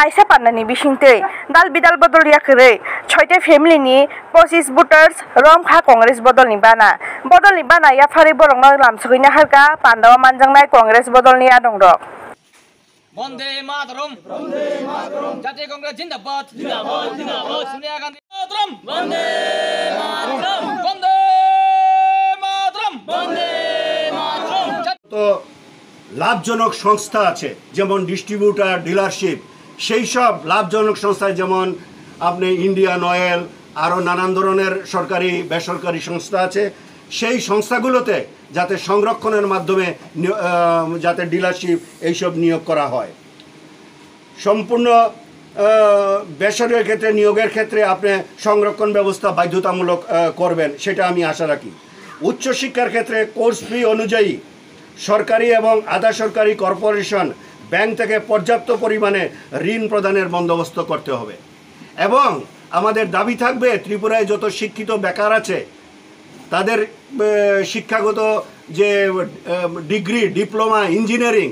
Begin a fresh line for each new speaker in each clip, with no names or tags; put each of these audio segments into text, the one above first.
kaisa panani bisingtei dal bidal bodol yakre 6 family ni 25 voters romkha congress bodol ni bana ya phari borong na lamsuina harka pandawa manjangnai congress bodol ni adongrok
বন্দে মাতরম বন্দে মাতরম জাতীয় কংগ্রেস জিন্দাবাদ জিন্দাবাদ জিন্দাবাদ সোনিয়া গান্ধী মাতরম বন্দে মাতরম বন্দে মাতরম বন্দে মাতরম
তো লাভজনক সংস্থা আছে যেমন ডিস্ট্রিবিউটর ডিলারশিপ সেই সব লাভজনক সংস্থা যেমন আপনি ইন্ডিয়ান অয়েল আরও নানান ধরনের সরকারি বেসরকারি সংস্থা আছে সেই সংস্থাগুলোতে যাতে সংরক্ষণের মাধ্যমে যাতে ডিলারশিপ এইসব নিয়োগ করা হয় সম্পূর্ণ বেসরকারি ক্ষেত্রে নিয়োগের ক্ষেত্রে আপনি সংরক্ষণ ব্যবস্থা বাধ্যতামূলক করবেন সেটা আমি আশা রাখি উচ্চশিক্ষার ক্ষেত্রে কোর্স ফি অনুযায়ী সরকারি এবং আধা সরকারি কর্পোরেশন ব্যাংক থেকে পর্যাপ্ত পরিমাণে ঋণ প্রদানের বন্দোবস্ত করতে হবে এবং আমাদের দাবি থাকবে ত্রিপুরায় যত শিক্ষিত বেকার আছে তাদের শিক্ষাগত যে ডিগ্রি ডিপ্লোমা ইঞ্জিনিয়ারিং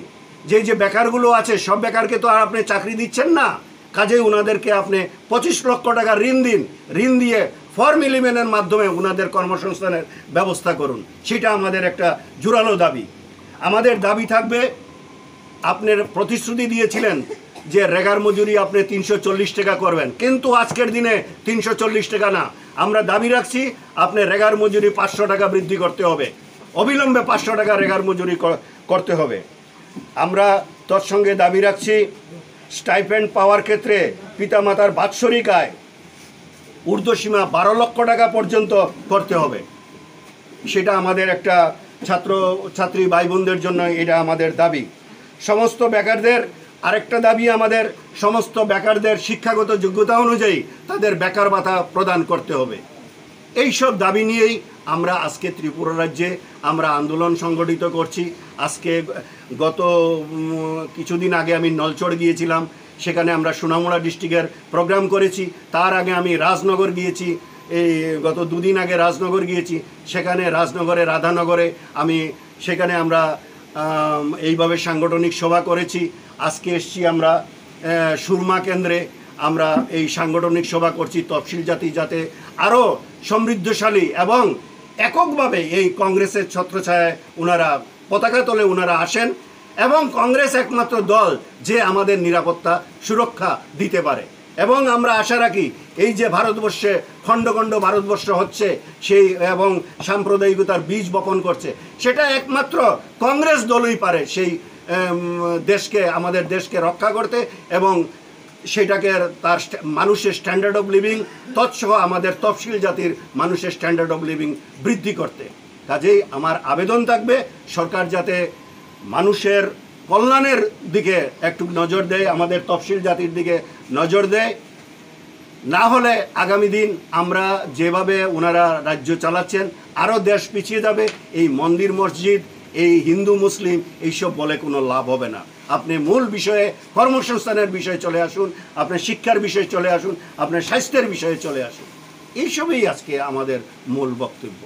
যে বেকারগুলো আছে সব বেকারকে তো আর আপনি চাকরি দিচ্ছেন না কাজেই ওনাদেরকে আপনি 25 লক্ষ টাকা ঋণ দিয়ে ফর্ম ইলিমেনের মাধ্যমে ওনাদের কর্মসংস্থানের ব্যবস্থা করুন সেটা আমাদের একটা জোরালো দাবি আমাদের দাবি থাকবে আপনার প্রতিশ্রুতি দিয়েছিলেন যে রেগার মজুরি আপনি 340 টাকা করবেন কিন্তু আজকের দিনে 340 টাকা না আমরা দাবি রাখছি আপনি রেগার মজুরি 500 টাকা বৃদ্ধি করতে হবে অবিলম্বে 500 টাকা রেগার মজুরি করতে হবে আমরা তৎসঙ্গে দাবি রাখছি স্টাইপেন্ড পাওয়ার ক্ষেত্রে পিতামাতার বাৎসরিক আয় ঊর্ধ্বসীমা 12 লক্ষ টাকা পর্যন্ত করতে হবে সেটা আমাদের একটা ছাত্রী ভাই বোনদের জন্য এটা আমাদের দাবি সমস্ত বেকারদের আরেকটা দাবি আমাদের সমস্ত বেকারদের শিক্ষাগত যোগ্যতা অনুযায়ী তাদের বেকার ভাতা প্রদান করতে হবে এই সব দাবি নিয়েই আমরা আজকে ত্রিপুরা রাজ্যে আমরা আন্দোলন সংগঠিত করছি আজকে গত কিছুদিন আগে আমি নলচড় গিয়েছিলাম সেখানে আমরা সোনামুড়া ডিস্ট্রিক্টের প্রোগ্রাম করেছি তার আগে আমি রাজনগর গিয়েছি এই গত দুদিন আগে রাজনগর গিয়েছি সেখানে রাজনগরে রাধানগরে সেখানে আমরা এইভাবে সাংগঠনিক সভা করেছি আজকে এসছি আমরা সুরমা কেন্দ্রে আমরা এই সাংগঠনিক সভা করছি তফসিল জাতি যাতে আরও সমৃদ্ধশালী এবং এককভাবে এই কংগ্রেসের ছত্রছায়ায় ওনারা পতাকা তলে ওনারা আসেন এবং কংগ্রেস একমাত্র দল যে আমাদের নিরাপত্তা সুরক্ষা দিতে পারে এবং আমরা আশা রাখি এই যে ভারতবর্ষে খণ্ড খণ্ড ভারতবর্ষ হচ্ছে সেই এবং সাম্প্রদায়িকতার বীজ বপন করছে সেটা একমাত্র কংগ্রেস দলই পারে সেই আমাদের দেশকে রক্ষা করতে এবং সেটাকে তার মানুষের স্ট্যান্ডার্ড অফ লিভিং তৎসহ আমাদের তফসিল জাতির মানুষের স্ট্যান্ডার্ড অফ লিভিং বৃদ্ধি করতে কাজেই আমার আবেদন থাকবে সরকার যাতে মানুষের কল্যাণের দিকে একটু নজর দেয় আমাদের তফসিল জাতির দিকে নজর দেয় না হলে আগামী দিন আমরা যেভাবে ওনারা রাজ্য চালাচ্ছেন আরও দেশ পিছিয়ে যাবে এই মন্দির মসজিদ এই হিন্দু মুসলিম এইসব বলে কোনো লাভ হবে না আপনি মূল বিষয়ে কর্মসংস্থানের বিষয়ে চলে আসুন আপনার শিক্ষার বিষয়ে চলে আসুন আপনার স্বাস্থ্যের বিষয়ে চলে আসুন এইসবই আজকে আমাদের মূল বক্তব্য